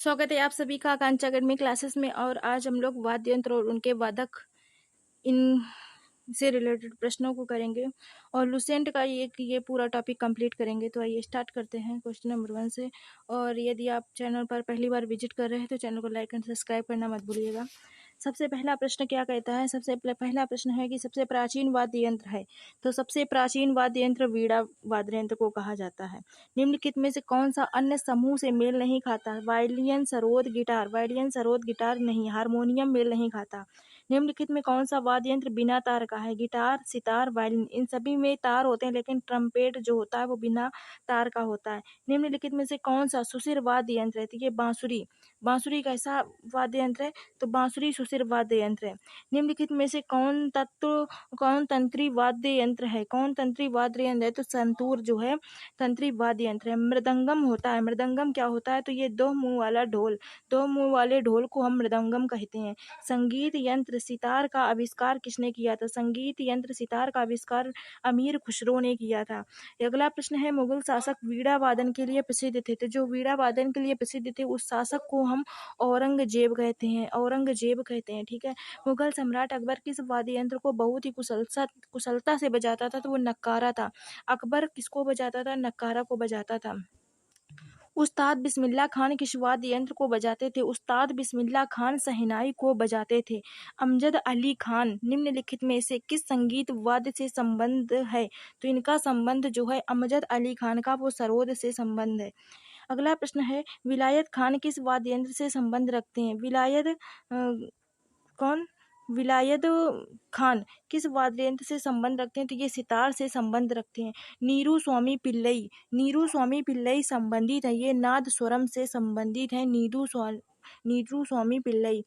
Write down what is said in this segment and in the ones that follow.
स्वागत है आप सभी का आकांक्षा अकेडमी क्लासेस में। और आज हम लोग वाद्य यंत्र और उनके वादक इन से रिलेटेड प्रश्नों को करेंगे और लुसेंट का ये पूरा टॉपिक कंप्लीट करेंगे। तो आइए स्टार्ट करते हैं क्वेश्चन नंबर 1 से। और यदि आप चैनल पर पहली बार विजिट कर रहे हैं तो चैनल को लाइक एंड सब्सक्राइब करना मत भूलिएगा। सबसे पहला प्रश्न क्या कहता है? सबसे पहला प्रश्न है कि सबसे प्राचीन वाद्य यंत्र है। तो सबसे प्राचीन वाद्य यंत्र वीणा वाद्य यंत्र को कहा जाता है। निम्नलिखित में से कौन सा अन्य समूह से मेल नहीं खाता? Violin, sarod, guitar. Violin, sarod, guitar नहीं। हारमोनियम मेल नहीं खाता। निम्नलिखित में कौन सा वाद्य यंत्र बिना तार का है? Guitar, sitar, violin. इन सभी में तार होते हैं लेकिन ट्रम्पेट जो होता है वो बिना तार का होता है। निम्नलिखित में से कौन सा सुशिर वाद्य यंत्र है? तो ये बांसुरी। बांसुरी कैसा वाद्य यंत्र है? तो बांसुरी सुशिर वाद्य यंत्र है। निम्नलिखित में से कौन तंत्री वाद्य यंत्र है? कौन तंत्री वाद्य यंत्र है? तो संतूर जो है तंत्री वाद्य यंत्र है। मृदंगम होता है। मृदंगम क्या होता है? तो ये दो मुंह वाला ढोल, दो मुंह वाले ढोल को हम मृदंगम कहते हैं। संगीत यंत्र सितार का आविष्कार किसने किया था? संगीत यंत्र सितार का आविष्कार अमीर खुसरो ने किया था। अगला प्रश्न है, मुगल शासक वीणा वादन के लिए प्रसिद्ध थे। तो जो वीणा वादन के लिए प्रसिद्ध थे उस शासक को हम औरंगजेब कहते हैं। औरंगजेब कहते हैं, ठीक है। मुगल सम्राट अकबर किस वाद्य यंत्र को बहुत ही कुशलता से बजाता था? तो वो नक्कारा था। अकबर किसको बजाता था? नक्कारा को बजाता था। उस्ताद बिस्मिल्लाह खान किस वाद्य यंत्र को बजाते थे? उस्ताद बिस्मिल्लाह खान शहनाई को बजाते थे। अमजद अली खान निम्नलिखित में से किस संगीत वाद्य से संबंध है? तो इनका संबंध जो है अमजद अली खान का वो सरोद से संबंध है। अगला प्रश्न है, विलायत खान किस वाद्य यंत्र से संबंध रखते हैं? कौन? विलायत खान किस वाद्य यंत्र से संबंध रखते हैं? तो ये सितार से संबंध रखते हैं। नीरू स्वामी पिल्लई, नीरू स्वामी पिल्लई संबंधित है, ये नाद स्वरम से संबंधित है। नीरू स्वामी पिल्लई।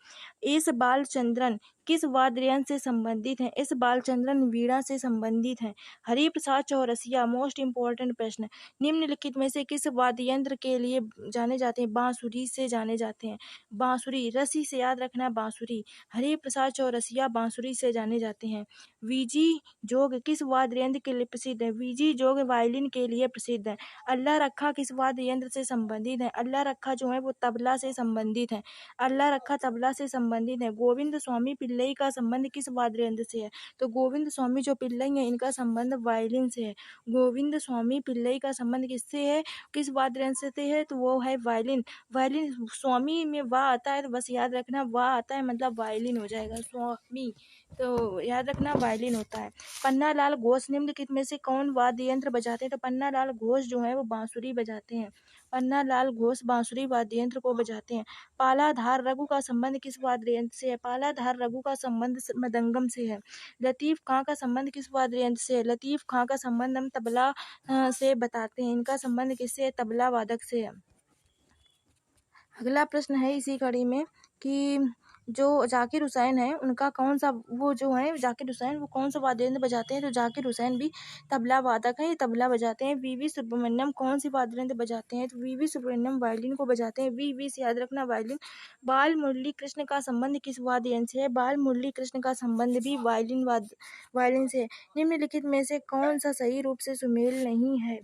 एस बालचंद्रन किस वाद्य यंत्र से संबंधित है? एस बालचंद्रन वीणा से संबंधित है। हरिप्रसाद चौरसिया, मोस्ट इंपॉर्टेंट प्रश्न, निम्नलिखित में से किस वाद्य यंत्र के लिए जाने जाते हैं? बांसुरी से जाने जाते हैं। बांसुरी, रसी से याद रखना बांसुरी। हरिप्रसाद चौरसिया बांसुरी से जाने जाते हैं। वीजी जोग किस वाद्य यंत्र के लिए प्रसिद्ध है? वीजी जोग वायलिन के लिए प्रसिद्ध है। अल्लाह रखा किस वाद्य यंत्र से संबंधित है? अल्लाह रखा जो है वो तबला से संबंधित है। अल्लाह रखा तबला से संबंधित है। गोविंद स्वामी पिल्लई का संबंध किस वाद्य यंत्र से है? तो गोविंद स्वामी जो पिल्लई है इनका संबंध वायलिन से है। गोविंद स्वामी पिल्लई का संबंध किससे है? किस वाद्य यंत्र से है? तो वो है वायलिन। वायलिन, स्वामी में वाह आता है तो बस याद रखना वाह आता है मतलब वायलिन हो जाएगा स्वामी, तो याद रखना वायलिन होता है। पन्नालाल घोष निम्नलिखित में से कौन वाद्य यंत्र बजाते हैं? तो पन्नालाल घोष जो है वो बांसुरी बजाते हैं। पन्नालाल घोष बांसुरी वाद्य यंत्र को बजाते हैं। पालाधार रघु का संबंध किस वाद्य यंत्र से है? पालाधार रघु का संबंध मृदंगम से है। लतीफ खां का संबंध किस वाद्य यंत्र से है? लतीफ खां का संबंध हम तबला से बताते हैं। इनका संबंध किससे है? तबला वादक से है। अगला प्रश्न है इसी कड़ी में कि जो जाकिर हुसैन है उनका कौन सा वो जो है जाकिर हुसैन वो कौन सा वाद्य यंत्र बजाते हैं? तो जाकिर हुसैन भी तबला वादक है, ये तबला बजाते हैं। वीवी सुब्रमण्यम कौन सी वाद्य यंत्र बजाते हैं? तो वीवी सुब्रमण्यम वायलिन को बजाते हैं। वी से याद रखना वायलिन। बाल मुरली कृष्ण का संबंध किस वाद्य यंत्र से है? बाल मुरली कृष्ण का संबंध भी वायलिन से है। निम्नलिखित में से कौन सा सही रूप से सुमेल नहीं है?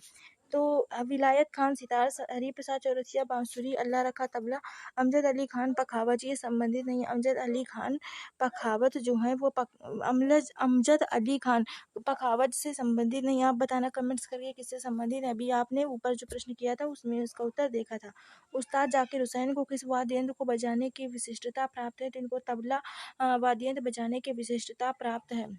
तो विलायत खान सितार, हरिप्रसाद चौरसिया बांसुरी, अल्लाह रखा तबला, अमजद अली खान पखावज, ये संबंधित नहीं है। अमजद अली खान पखावत जो है वो अमजद अली खान पखावज से संबंधित नहीं। आप बताना कमेंट्स करके किससे संबंधित है। अभी आपने ऊपर जो प्रश्न किया था उसमें उसका उत्तर देखा था। उस्ताद जाकिर हुसैन को किस वाद्य यंत्र को बजाने की विशिष्टता प्राप्त है? तो इनको तबला वाद्य यंत्र बजाने की विशिष्टता प्राप्त है।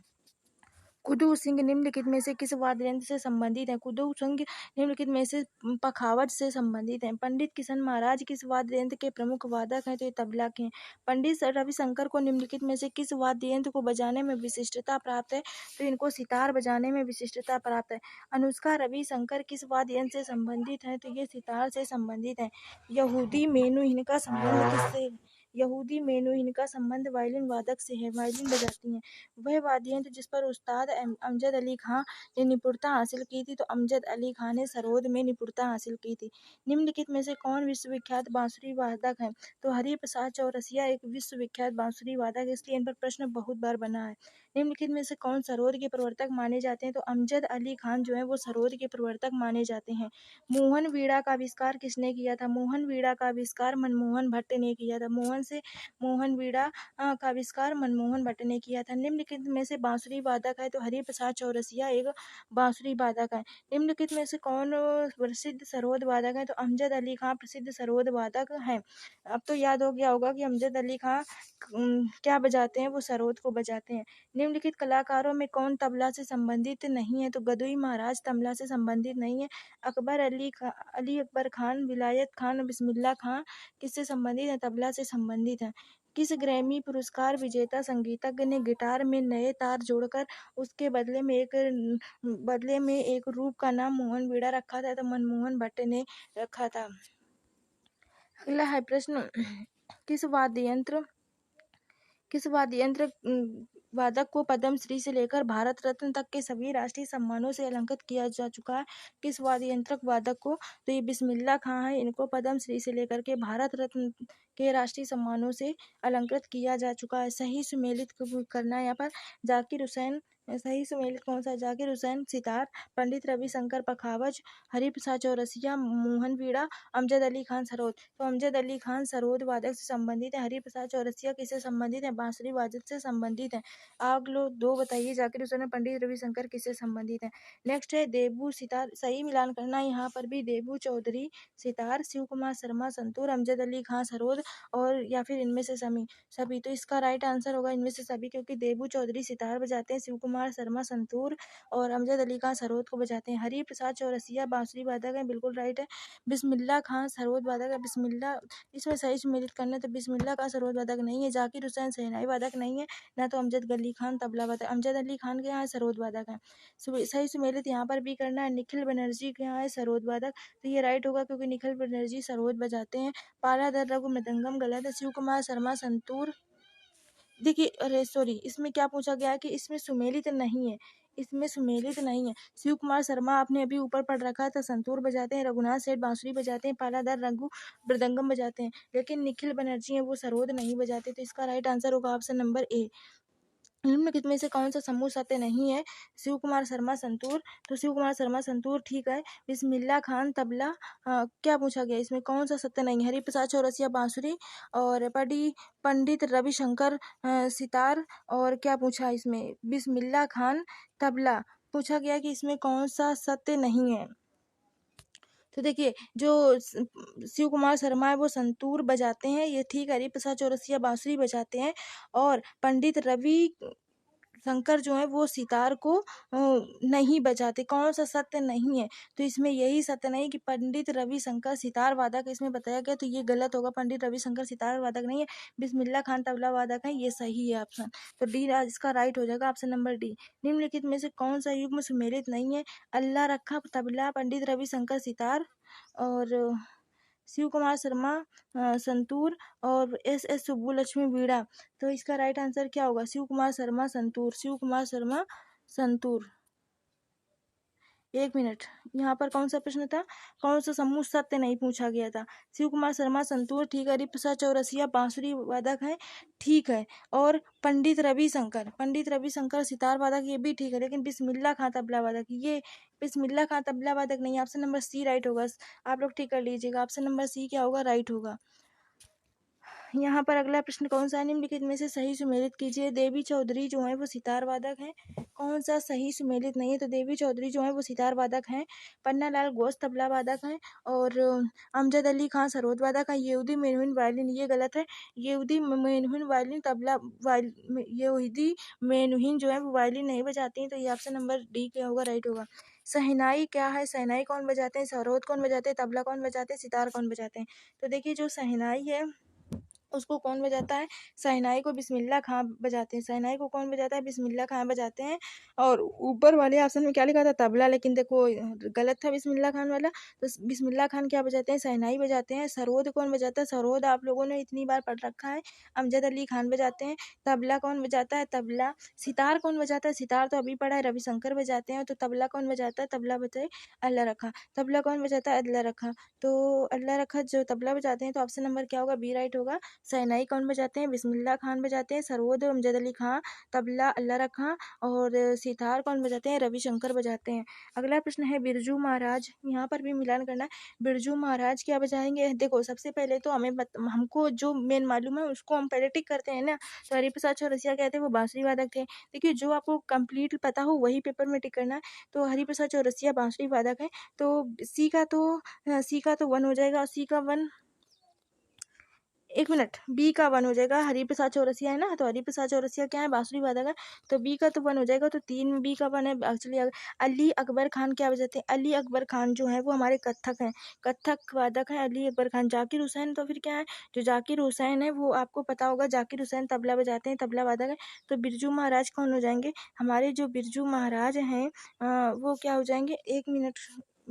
कुदू सिंह निम्नलिखित में से किस वाद्य यंत्र से संबंधित है? कुदू सिंह निम्नलिखित में से पखावज से संबंधित है। पंडित किशन महाराज किस वाद्य यंत्र के प्रमुख वादक हैं? तो ये तबला के हैं। पंडित रविशंकर को निम्नलिखित में से किस वाद्य यंत्र को बजाने में विशिष्टता प्राप्त है? तो इनको सितार बजाने में विशिष्टता प्राप्त है। अनुष्का रविशंकर किस वाद्य यंत्र से संबंधित है? तो ये सितार से संबंधित है। यहूदी मेनू इनका संबंध किससे? यहूदी मेनुहिन का संबंध वायलिन वादक से है, वायलिन बजाती हैं। वह वाद्य यंत्र जिस पर उस्ताद अमजद अली खां ने निपुणता हासिल की थी, तो अमजद अली खां ने सरोद में निपुणता हासिल की थी। निम्नलिखित में से कौन विश्वविख्यात बांसुरी वादक है? तो हरिप्रसाद चौरसिया एक विश्वविख्यात बांसुरी वादक है, इसलिए इन पर प्रश्न बहुत बार बना है। निम्नलिखित में से कौन सरोद के प्रवर्तक माने जाते हैं? तो अमजद अली खान जो है वो सरोद के प्रवर्तक माने जाते हैं। मोहन वीणा का आविष्कार किसने किया था? मोहन वीणा का आविष्कार मनमोहन भट्ट ने किया था। मोहन वीणा का आविष्कार मनमोहन भट्ट ने किया था। निम्नलिखित में से बांसुरी वादक है? तो हरिप्रसाद चौरसिया एक बांसुरी वादक है। निम्नलिखित में से कौन प्रसिद्ध सरोद वादक है? तो अमजद अली खां प्रसिद्ध सरोद वादक हैं। अब तो याद हो गया होगा कि अमजद अली खां क्या बजाते हैं? वो सरोद को बजाते हैं। निम्नलिखित कलाकारों में कौन तबला से संबंधित नहीं है? तो गदुई महाराज तबला से संबंधित नहीं है। अली अकबर खान, विलायत खान, बिस्मिल्लाह खां किससे संबंधित है? तबला से संबंधित है। किस ग्रैमी पुरस्कार विजेता संगीतज्ञ ने गिटार में नए तार जोड़कर उसके बदले में एक रूप का नाम मोहन वीणा रखा था? तो मनमोहन भट्ट ने रखा था। अगला है प्रश्न, किस वाद्य यंत्र वादक को पद्म श्री से लेकर भारत रत्न तक के सभी राष्ट्रीय सम्मानों से अलंकृत किया जा चुका है? किस वाद्य यंत्र वादक को? तो ये बिस्मिल्लाह खां है, इनको पद्म श्री से लेकर के भारत रत्न के राष्ट्रीय सम्मानों से अलंकृत किया जा चुका है। सही सुमेलित करना है यहाँ पर। सही सुमेलित कौन सा? जाकिर हुसैन सितार, पंडित रविशंकर पखावज, हरिप्रसाद चौरसिया मोहन वीणा, अमजद अली खान सरोद। तो अमजद अली खान सरोद वादक से संबंधित है। हरिप्रसाद चौरसिया किससे संबंधित है? बांसुरी वादक से संबंधित है। आप लोग दो बताइए, जाकिर हुसैन और पंडित रविशंकर किससे संबंधित है? नेक्स्ट है देबू सितार। सही मिलान करना है यहाँ पर भी। देबू चौधरी सितार, शिव कुमार शर्मा संतूर, अमजद अली खां सरोद और या फिर इनमें से सभी। तो इसका राइट आंसर होगा इनमें से सभी, क्योंकि देबू चौधरी सितार बजाते हैं, शिव कुमार शर्मा संतूर और अमजद अली खां सरोद को बजाते हैं। हरिप्रसाद चौरसिया बांसुरी वादक है, बिल्कुल राइट है। बिस्मिल्लाह खां सरोद वादक है। बिस्मिल्लाह इसमें सही सुमेलित करना है, तो बिस्मिल्लाह का सरोद वादक नहीं है। जाकिर हुसैन शहनाई वादक नहीं है, ना तो अमजद अली खान तबला वादक। अमजद अली खान के यहाँ सरोद वादक है। सही सुमेलित यहाँ पर भी करना है। निखिल बनर्जी के यहाँ है सरोद वादक, तो ये राइट होगा क्योंकि निखिल बनर्जी सरोद बजाते हैं। पालाधर रघु मृदंगम गलत है। शिव कुमार शर्मा संतूर। देखिए, अरे सॉरी, इसमें क्या पूछा गया है कि इसमें सुमेलित नहीं है, इसमें सुमेलित नहीं है। शिव कुमार शर्मा आपने अभी ऊपर पढ़ रखा था, संतूर बजाते हैं। रघुनाथ सेठ बांसुरी बजाते हैं। पालाधर रघु मृदंगम बजाते हैं। लेकिन निखिल बनर्जी हैं वो सरोद नहीं बजाते। तो इसका राइट आंसर होगा ऑप्शन नंबर ए। निम्नलिखित में से कौन सा समूह सत्य नहीं है? शिव कुमार शर्मा संतूर। तो शिव कुमार शर्मा संतूर ठीक है। बिस्मिल्लाह खान तबला। क्या पूछा गया इसमें? कौन सा सत्य नहीं है? हरिप्रसाद चौरसिया बांसुरी और पंडित रविशंकर सितार और क्या पूछा इसमें? बिस्मिल्लाह खान तबला। पूछा गया कि इसमें कौन सा सत्य नहीं है। तो देखिए, जो शिव कुमार शर्मा है वो संतूर बजाते हैं, ये ठीक है। हरिप्रसाद चौरसिया बांसुरी बजाते हैं और पंडित रवि शंकर जो है वो सितार को नहीं बजाते। कौन सा सत्य नहीं है? तो इसमें यही सत्य नहीं कि पंडित रविशंकर सितार वादक इसमें बताया गया, तो ये गलत होगा। पंडित रविशंकर सितार वादक नहीं है। बिस्मिल्लाह खान तबला वादक है, ये सही है ऑप्शन। तो डी इसका राइट हो जाएगा, ऑप्शन नंबर डी। निम्नलिखित में से कौन सा युग्म सुमेलित नहीं है? अल्लाह रखा तबला, पंडित रविशंकर सितार और शिव कुमार शर्मा संतूर और एस सुब्बुलक्ष्मी वीणा। तो इसका राइट आंसर क्या होगा? शिव कुमार शर्मा संतूर। शिव कुमार शर्मा संतूर। एक मिनट, यहाँ पर कौन सा प्रश्न था? कौन सा समूह सत्य नहीं पूछा गया था? शिव कुमार शर्मा संतूर ठीक है। हरिप्रसाद चौरसिया बांसुरी वादक है, ठीक है। और पंडित रविशंकर सितार वादक, ये भी ठीक है। लेकिन बिस्मिल्लाह खां तबला वादक, ये बिस्मिल्लाह खां तबला वादक नहीं है। ऑप्शन नंबर सी राइट होगा। आप लोग ठीक कर लीजिएगा, ऑप्शन नंबर सी क्या होगा? राइट होगा। यहाँ पर अगला प्रश्न कौन सा है? निम्नलिखित में से सही सुमेलित कीजिए। देवी चौधरी जो है वो सितार वादक हैं। कौन सा सही सुमेलित नहीं है? तो देवी चौधरी जो है वो सितार वादक हैं। पन्नालाल घोष तबला वादक हैं और अमजद अली खां सरोद वादक हैं। यहूदी मेनुहिन वायलिन, ये गलत है। यहूदी मेनुहिन वायलिन तबला यहूदी मेनुहिन जो है वो वायलिन नहीं बजाती हैं। तो ये ऑप्शन नंबर डी क्या होगा? राइट होगा। शहनाई क्या है? शहनाई कौन बजाते हैं? सरोद कौन बजाते हैं? तबला कौन बजाते हैं? सितार कौन बजाते हैं? तो देखिए, जो शहनाई है उसको कौन बजाता है? शहनाई को बिस्मिल्लाह खां बजाते हैं। शहनाई को कौन बजाता है? बिस्मिल्लाह खां बजाते हैं। और ऊपर वाले ऑप्शन में क्या लिखा था? तबला, लेकिन देखो गलत था बिस्मिल्लाह खान वाला। तो बिस्मिल्लाह खान क्या बजाते हैं? शहनाई बजाते हैं। सरोद कौन बजाता है? सरोद आप लोगों ने इतनी बार पढ़ रखा है, अमजद अली खान बजाते हैं। तबला कौन बजाता है? तबला। सितार कौन बजाता है? सितार तो अभी पढ़ा है, रविशंकर बजाते हैं। तो तबला कौन बजाता है? तबला बजाए अल्लाह रखा। तबला कौन बजाता है? अल्लाह रखा। तो अल्लाह रखा जो तबला बजाते हैं, तो ऑप्शन नंबर क्या होगा? बी राइट होगा। शहनाई कौन बजाते हैं? बिस्मिल्लाह खान बजाते हैं। सरोद अमजद अली खां। तबला अल्लाह रखा। और सितार कौन बजाते हैं? रविशंकर बजाते हैं। अगला प्रश्न है बिरजू महाराज, यहाँ पर भी मिलान करना है। बिरजू महाराज क्या बजाएंगे? देखो सबसे पहले तो हमको जो मेन मालूम है उसको हम पहले टिक करते हैं ना। तो हरिप्रसाद चौरसिया कहते हैं वो बांसुरी वादक थे। देखिए जो आपको कंप्लीट पता हो वही पेपर में टिक करना है। तो हरिप्रसाद चौरसिया बांसुरी वादक है। तो सी का तो 1 हो जाएगा। सी का 1, एक मिनट, बी का 1 हो जाएगा। हरिप्रसाद चौरसिया है ना, तो हरिप्रसाद चौरसिया क्या है? बांसुरी वादक है। तो बी का तो 1 हो जाएगा। तो 3 बी का 1 है एक्चुअली। अली अकबर खान क्या बजाते हैं? अली अकबर खान जो है वो हमारे कत्थक हैं, कत्थक वादक है अली अकबर खान। जाकिर हुसैन तो फिर क्या है? जो जाकिर हुसैन है वो आपको पता होगा, जाकिर हुसैन तबला बजाते हैं, तबला वादक है। तो बिरजू महाराज कौन हो जाएंगे? हमारे जो बिरजू महाराज हैं वो क्या हो जाएंगे? एक मिनट,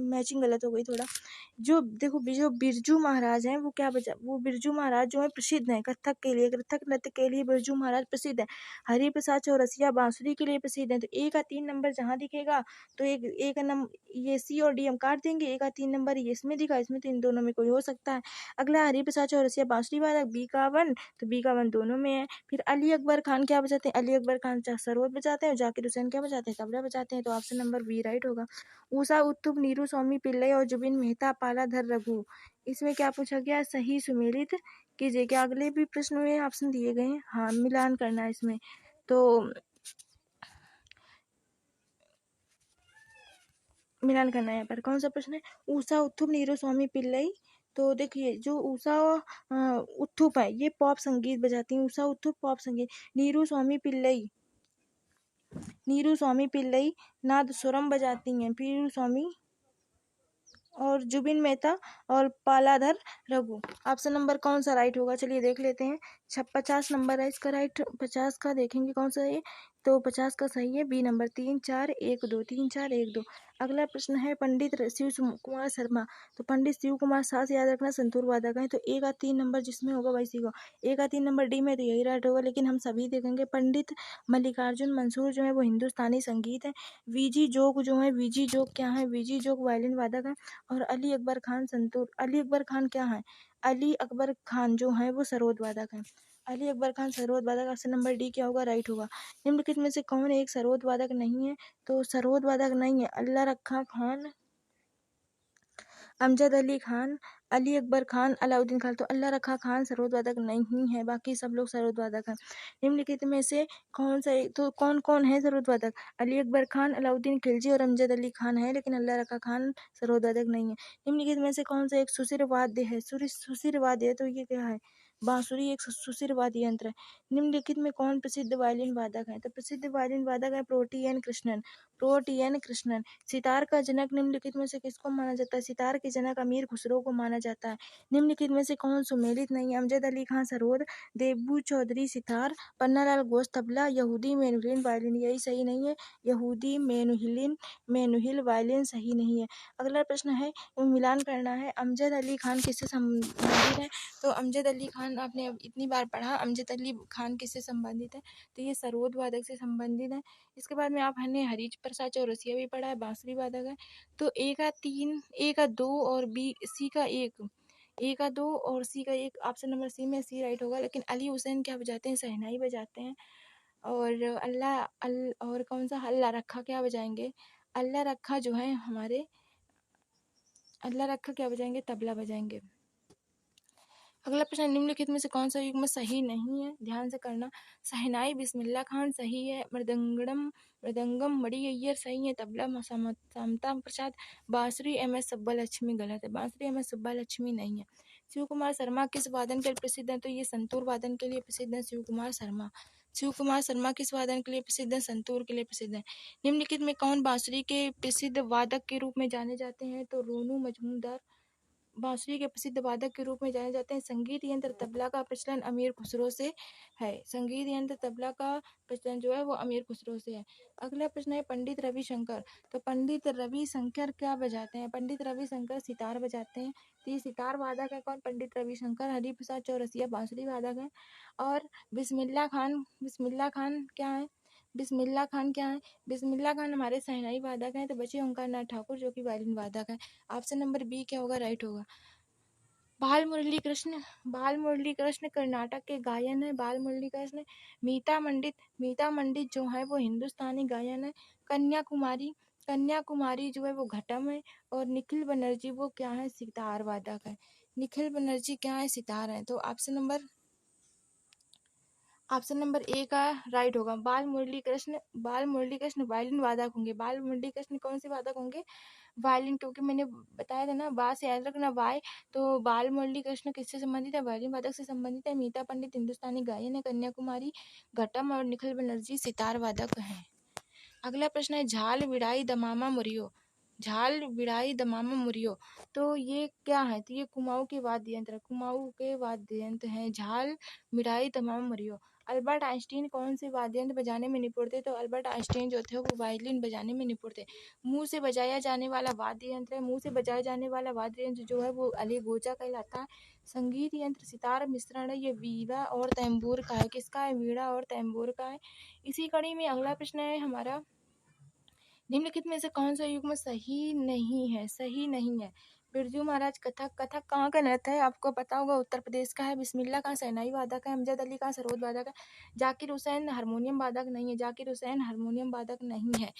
मैचिंग गलत हो गई थोड़ा। जो देखो जो बिरजू महाराज हैं वो बिरजू महाराज जो है प्रसिद्ध हैं कथक के लिए, कथक नृत्य के लिए बिरजू महाराज प्रसिद्ध हैं। हरिप्रसाद चौरसिया बांसुरी के लिए प्रसिद्ध हैं। तो ए का 3 नंबर जहाँ दिखेगा तो एक नंबर ये सी और डी हम काट देंगे। ए का 3 नंबर ये इसमें दिखा, इसमें तो इन दोनों में कोई हो सकता है। अगला हरिप्रसाद चौरसिया बांसुरी वादक, बी का 1, तो बी का 1 दोनों में है। फिर अली अकबर खान क्या बजाते हैं? अली अकबर खान सरोद बजाते हैं। जाकिर हुसैन क्या बजाते हैं? तबला बजाते हैं। तो ऑप्शन नंबर बी राइट होगा। उषा उत्तुप, नीरू स्वामी पिल्लई और जुबिन मेहता, पालाधर रघु, इसमें क्या पूछा गया? सही सुमेलित कीजिए। क्या अगले भी प्रश्न में ऑप्शन दिए गए हैं? हाँ, मिलान करना है इसमें। तो मिलान करना है यहाँ पर। कौन सा प्रश्न है? उषा उत्थुप, नीरू स्वामी पिल्लई। तो देखिए जो उषा उत्थुप है ये पॉप संगीत बजाती हैं। उषा उत्थुप पॉप संगीत। नीरू स्वामी पिल्लई नादस्वरम बजाती हैं। पीरू स्वामी और जुबिन मेहता और पालाधर रघु। ऑप्शन नंबर कौन सा राइट होगा? चलिए देख लेते हैं। 50 नंबर है इसका राइट। 50 का देखेंगे कौन सा है। तो 50 का सही है बी नंबर, 3 4 1 2, 3 4 1 2। अगला प्रश्न है पंडित शिव कुमार शर्मा। तो पंडित शिव कुमार, साथ याद रखना, संतूर वादक है। तो ए का 3 नंबर जिसमें होगा वही सीखो। ए का 3 नंबर डी में, तो यही राइट होगा। लेकिन हम सभी देखेंगे। पंडित मल्लिकार्जुन मंसूर जो है वो हिंदुस्तानी संगीत है। वीजी जोग जो है, वीजी जोग क्या है? वीजी जोग वायलिन वादक है। और अली अकबर खान संतूर। अली अकबर खान क्या है? अली अकबर खान जो है वो सरोद वादक है। अली अकबर खान सरोद वादक। ऑप्शन नंबर डी क्या होगा? राइट होगा। निम्नलिखित में से कौन एक सरोद वादक नहीं है? तो सरोद वादक नहीं है अल्लाह रखा खान, अमजद अली खान, अली अकबर खान, अलाउद्दीन खान। तो अल्लाह रखा खान सरोद वादक नहीं है, बाकी सब लोग सरोद वादक हैं। निम्नलिखित में से कौन सा तो कौन कौन है सरोद वादक? अली अकबर खान, अलाउद्दीन खिलजी और अमजद अली खान है, लेकिन अल्लाह रखा खान सरोद वादक नहीं है। निम्नलिखित में से कौन सा एक सुशिर वाद्य है? सुशिर वाद्य है, तो ये क्या है? बांसुरी एक सुशिर वाद्य यंत्र है। निम्नलिखित में कौन प्रसिद्ध वायलिन वादक है? तो प्रसिद्ध वायलिन वादक है प्रोटियन कृष्णन, प्रोटियन कृष्णन। सितार का जनक निम्नलिखित में से किसको माना जाता है? सितार के जनक अमीर खुसरो को माना जाता है। निम्नलिखित में से कौन सुमेलित नहीं है? अमजद अली खान सरोद, देबू चौधरी सितार, पन्नालाल घोष तबला, यहूदी मेनुहिन वायलिन। यही सही नहीं है, यहूदी मेनुहिल वायलिन सही नहीं है। अगला प्रश्न है मिलान करना है। अमजद अली खान किससे संबंधित है? तो अमजद अली खान आपने अब इतनी बार पढ़ा, अमजद अली खान किससे संबंधित है? तो ये सरोद वादक से संबंधित है। इसके बाद में आपने हरिप्रसाद चौरसिया भी पढ़ा है, बांसुरी वादक है। तो ए का 3, ए का 2 और बी सी का 1, ए का 2 और सी का 1। ऑप्शन नंबर सी में सी राइट होगा। लेकिन अली हुसैन क्या बजाते हैं? शहनाई बजाते हैं। और और कौन सा अल्लाह रखा क्या बजाएंगे? अल्लाह रखा जो है हमारे, अल्लाह रखा क्या बजाएंगे? तबला बजाएंगे। अगला प्रश्न, निम्नलिखित में से कौन सा युग्म सही नहीं है? ध्यान से करना। शहनाई बिस्मिल्लाह खान सही है। मृदंगम मणि अय्यर सही है। तबला समता प्रसाद, बांसुरी एम.एस. सुब्बालक्ष्मी गलत है। बांसुरी एम.एस. सुब्बालक्ष्मी नहीं है। शिव कुमार शर्मा किस वादन के लिए प्रसिद्ध है? तो ये संतूर वादन के लिए प्रसिद्ध है शिव कुमार शर्मा। शिव कुमार शर्मा किस वादन के लिए प्रसिद्ध है? संतूर के लिए प्रसिद्ध है। निम्नलिखित में कौन बांसुरी के प्रसिद्ध वादक के रूप में जाने जाते हैं? तो रोनू मजमूदार बांसुरी के प्रसिद्ध वादक के रूप में जाने जाते हैं। संगीत यंत्र तबला का प्रचलन अमीर खुसरो से है। संगीत यंत्र तबला का प्रचलन जो है वो अमीर खुसरो से है। अगला प्रश्न है पंडित रविशंकर। तो पंडित रविशंकर क्या बजाते हैं? पंडित रविशंकर सितार बजाते हैं। तो ये सितार वादक है कौन? पंडित रविशंकर। हरिप्रसाद चौरसिया बांसुरी वादक है। और बिस्मिल्लाह खान क्या है? बिस्मिल्लाह खान क्या है? बिस्मिल्लाह खान हमारे शहनाई वादक हैं। तो बचे ओंकारनाथ ठाकुर जो कि वायलिन वादक है। ऑप्शन नंबर बी क्या होगा? राइट होगा। बाल मुरली कृष्ण कर्नाटक के गायन है। बाल मुरली कृष्ण। मीता मंडित जो है वो हिंदुस्तानी गायन है। कन्याकुमारी जो है वो घटम है। और निखिल बनर्जी वो क्या है? सितार वादक है। निखिल बनर्जी क्या है? सितार है। तो ऑप्शन नंबर ए का राइट होगा। बाल मुरली कृष्ण वायलिन वादक होंगे। बाल मुरली कृष्ण कौन से वादक होंगे? वायलिन, क्योंकि मैंने बताया था ना, बा से याद रखना वाय। तो बाल मुरली कृष्ण किससे संबंधित है? वायलिन वादक से संबंधित है। मीता पंडित हिंदुस्तानी गायन है। कन्याकुमारी घटम और निखिल बनर्जी सितार वादक हैं। अगला प्रश्न है झाल विड़ाई दमामा मुरियो। तो ये क्या है? तो ये कुमाऊं के वाद्य यंत्र हैं। झाल विड़ाई दमामा मुरियो। अल्बर्ट आइंस्टीन कौन से वाद्य यंत्र बजाने में निपुण थे? तो अल्बर्ट आइंस्टीन जो थे वो वायलिन बजाने में निपुण थे। मुंह से बजाया जाने वाला वाद्य यंत्र है। मुंह से बजाया जाने वाला वाद्य यंत्र जो है वो अलीगोचा कहलाता है। संगीत यंत्र सितार मिश्रण है। ये वीणा और तंबूर का है। किसका है? वीणा और तंबूर का है। इसी कड़ी में अगला प्रश्न है हमारा, निम्नलिखित में से कौन सा युग्म सही नहीं है? बिरजू महाराज कथक कहाँ का नृत्य है? आपको पता होगा, उत्तर प्रदेश का है। बिस्मिल्लाह खान शहनाई वादक है। अमजद अली खान सरोद वादक है। जाकिर हुसैन हारमोनियम वादक नहीं है।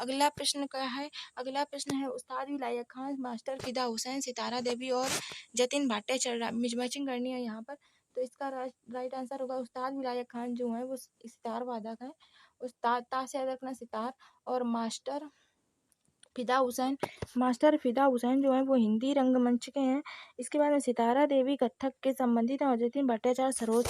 अगला प्रश्न क्या है? अगला प्रश्न है उस्ताद विलायत खान, मास्टर फिदा हुसैन, सितारा देवी और जतिन भट्टाचार्य। मैचिंग करनी है यहाँ पर। तो इसका राइट आंसर होगा उस्ताद विलायत खान जो है वो सितार वादक है। उस्ताद ता से याद रखना सितार। और मास्टर फिदा हुसैन जो है वो हिंदी रंगमंच के हैं। इसके बाद में सितारा देवी कथक के संबंधित हैं। और जतिन भट्टाचार्य सरोद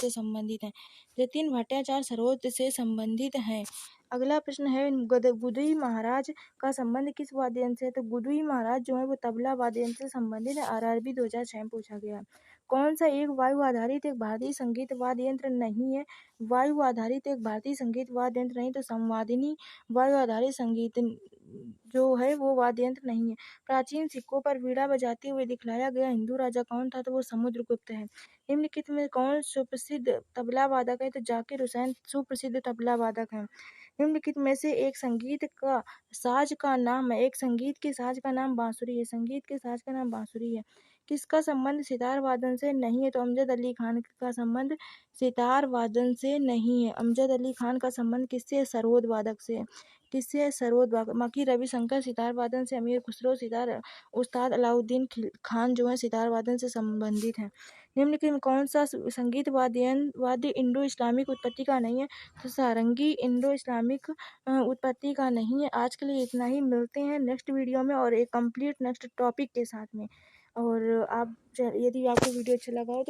से संबंधित हैं। अगला प्रश्न है गुदई महाराज का संबंध किस वाद्य यंत्र से है? तो गुदई महाराज जो है वो तबला वाद्य यंत्र से संबंधित है। RRB 2006 में पूछा गया। कौन सा एक वायु आधारित एक भारतीय संगीत वाद्य यंत्र नहीं है? वायु आधारित एक भारतीय संगीत वाद्य यंत्र नहीं, तो संवादिनी वायु आधारित संगीत जो है वो वाद्य यंत्र नहीं है। प्राचीन सिक्कों पर वीणा बजाते हुए दिखलाया गया हिंदू राजा कौन था? तो वो समुद्रगुप्त है। निम्नलिखित में कौन सुप्रसिद्ध तबला वादक है? तो जाकिर हुसैन सुप्रसिद्ध तबला वादक है। निम्नलिखित में से एक संगीत का साज का नाम है। एक संगीत के साज का नाम बांसुरी है। किसका संबंध सितार वादन से नहीं है? तो अमजद अली खान का संबंध सितार वादन से नहीं है। अमजद अली खान का संबंध किससे? सरोद वादक से। बाकी रविशंकर सितार वादन से, अमीर खुसरो सितार, उस्ताद अलाउद्दीन खान जो है सितार वादन से संबंधित हैं। निम्नलिखित में कौन सा संगीत वाद्य इंडो इस्लामिक उत्पत्ति का नहीं है? तो सारंगी इंडो इस्लामिक उत्पत्ति का नहीं है। आज के लिए इतना ही। मिलते हैं नेक्स्ट वीडियो में और एक कंप्लीट नेक्स्ट टॉपिक के साथ में। और आप यदि आपको वीडियो अच्छा लगा हो तो